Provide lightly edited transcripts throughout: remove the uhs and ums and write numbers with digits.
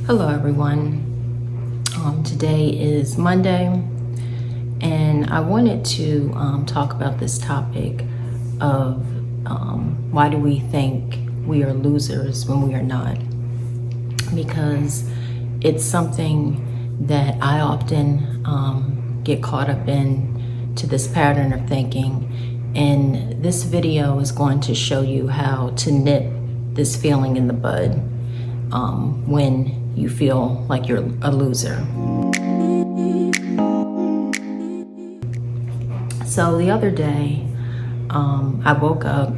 Hello everyone. Today is Monday and I wanted to talk about this topic of why do we think we are losers when we are not, because it's something that I often get caught up in, to this pattern of thinking, and this video is going to show you how to nip this feeling in the bud when you feel like you're a loser. So the other day, I woke up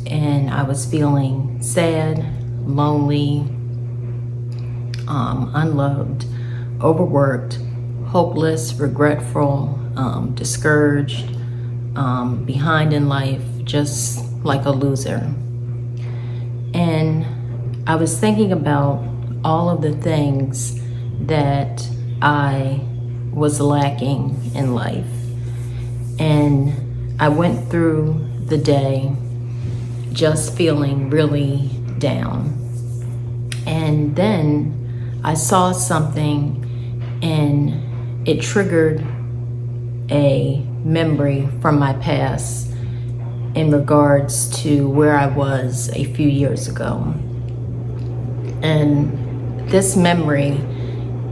and I was feeling sad, lonely, unloved, overworked, hopeless, regretful, discouraged, behind in life, just like a loser. And I was thinking about all of the things that I was lacking in life. And I went through the day just feeling really down. And then I saw something and it triggered a memory from my past in regards to where I was a few years ago. And this memory,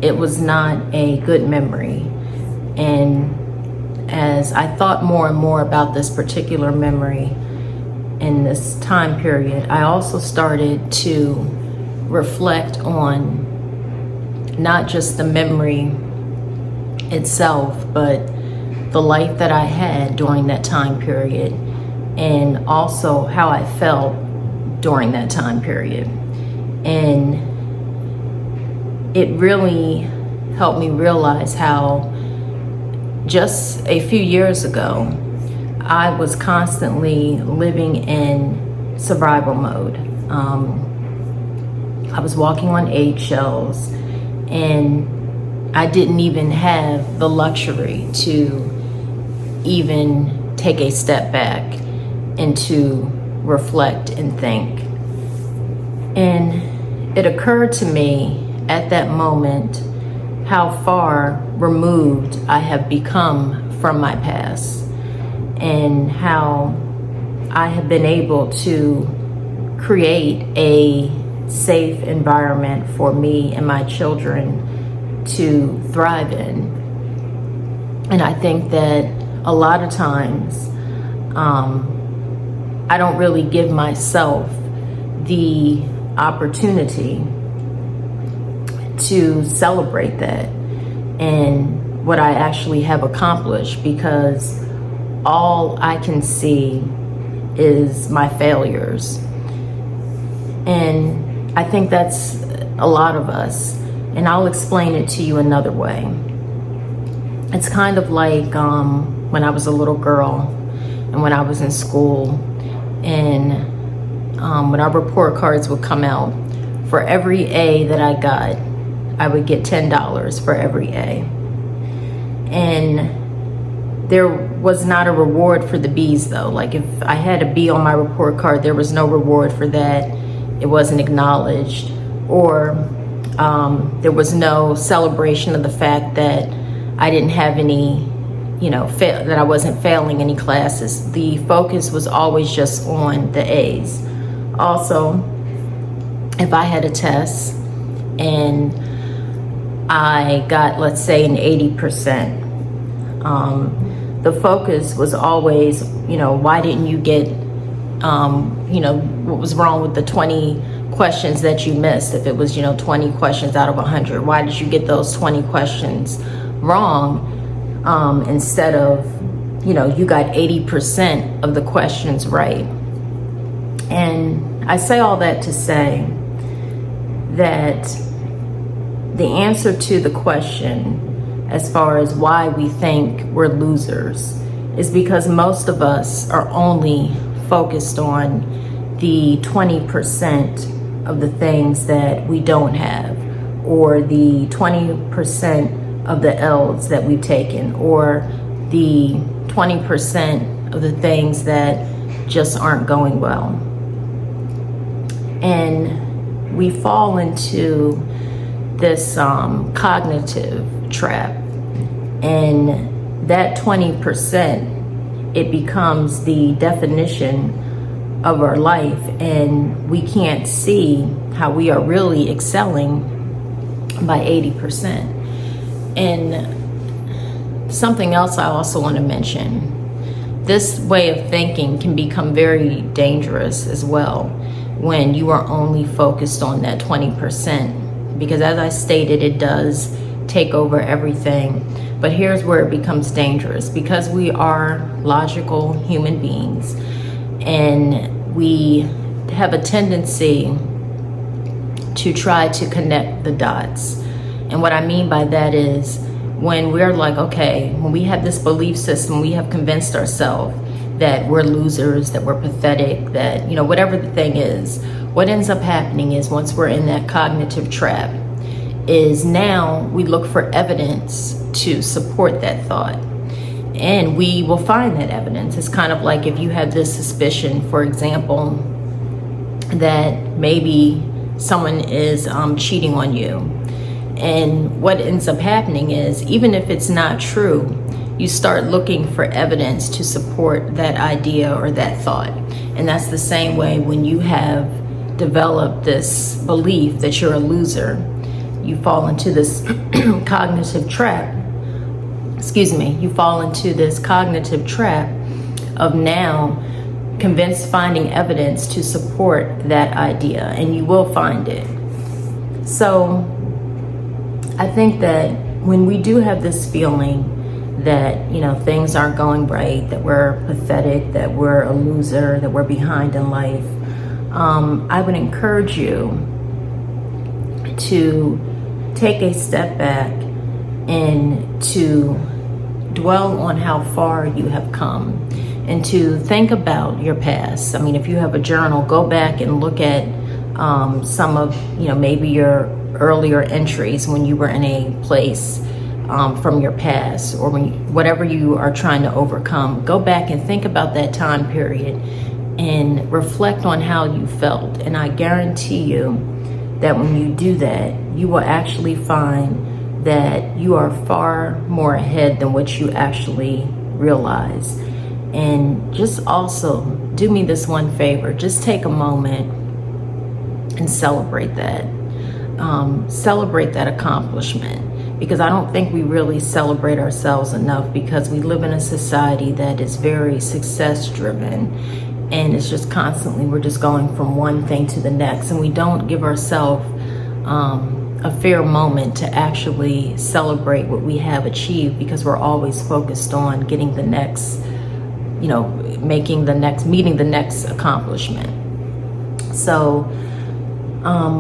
it was not a good memory. And as I thought more and more about this particular memory in this time period, I also started to reflect on not just the memory itself, but the life that I had during that time period, and also how I felt during that time period. And it really helped me realize how just a few years ago, I was constantly living in survival mode. I was walking on eggshells, and I didn't even have the luxury to even take a step back and to reflect and think. And it occurred to me at that moment how far removed I have become from my past, and how I have been able to create a safe environment for me and my children to thrive in. And I think that a lot of times I don't really give myself the opportunity to celebrate that and what I actually have accomplished, because all I can see is my failures. And I think that's a lot of us, and I'll explain it to you another way. It's kind of like when I was a little girl and when I was in school, and when our report cards would come out, for every A that I got, I would get $10 for every A. And there was not a reward for the B's though. Like if I had a B on my report card, there was no reward for that. It wasn't acknowledged, or there was no celebration of the fact that I didn't have any, that I wasn't failing any classes. The focus was always just on the A's. Also, if I had a test and I got, let's say, an 80%, the focus was always, why didn't you get, what was wrong with the 20 questions that you missed? If it was, 20 questions out of 100, why did you get those 20 questions wrong, instead of, you got 80% of the questions right? And I say all that to say that the answer to the question as far as why we think we're losers is because most of us are only focused on the 20% of the things that we don't have, or the 20% of the L's that we've taken, or the 20% of the things that just aren't going well. And we fall into this cognitive trap, and that 20%, it becomes the definition of our life, and we can't see how we are really excelling by 80%. And something else I also want to mention, this way of thinking can become very dangerous as well when you are only focused on that 20%, because as I stated, it does take over everything. But here's where it becomes dangerous, because we are logical human beings, and we have a tendency to try to connect the dots. And what I mean by that is, when we're like, okay, when we have this belief system, we have convinced ourselves that we're losers, that we're pathetic, that, you know, whatever the thing is, what ends up happening is, once we're in that cognitive trap, is now we look for evidence to support that thought. And we will find that evidence. It's kind of like if you have this suspicion, for example, that maybe someone is cheating on you. And what ends up happening is, even if it's not true, you start looking for evidence to support that idea or that thought. And that's the same way when you have developed this belief that you're a loser. You fall into this cognitive trap. You fall into this cognitive trap of now finding evidence to support that idea, and you will find it. So I think that when we do have this feeling that, you know, things aren't going right, that we're pathetic, that we're a loser, that we're behind in life, I would encourage you to take a step back and to dwell on how far you have come, and to think about your past. I mean, if you have a journal, go back and look at some of, you know, maybe your earlier entries when you were in a place from your past, or whatever you are trying to overcome. Go back and think about that time period and reflect on how you felt. And I guarantee you that when you do that, you will actually find that you are far more ahead than what you actually realize. And just also do me this one favor, just take a moment and celebrate that. Celebrate that accomplishment, because I don't think we really celebrate ourselves enough, because we live in a society that is very success driven, and it's just constantly, we're just going from one thing to the next, and we don't give ourselves a fair moment to actually celebrate what we have achieved, because we're always focused on getting the next, you know, meeting the next accomplishment. So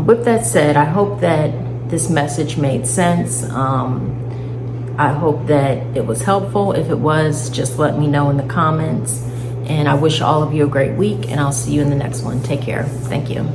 with that said, I hope that this message made sense. I hope that it was helpful. If it was, just let me know in the comments. And I wish all of you a great week, and I'll see you in the next one. Take care. Thank you.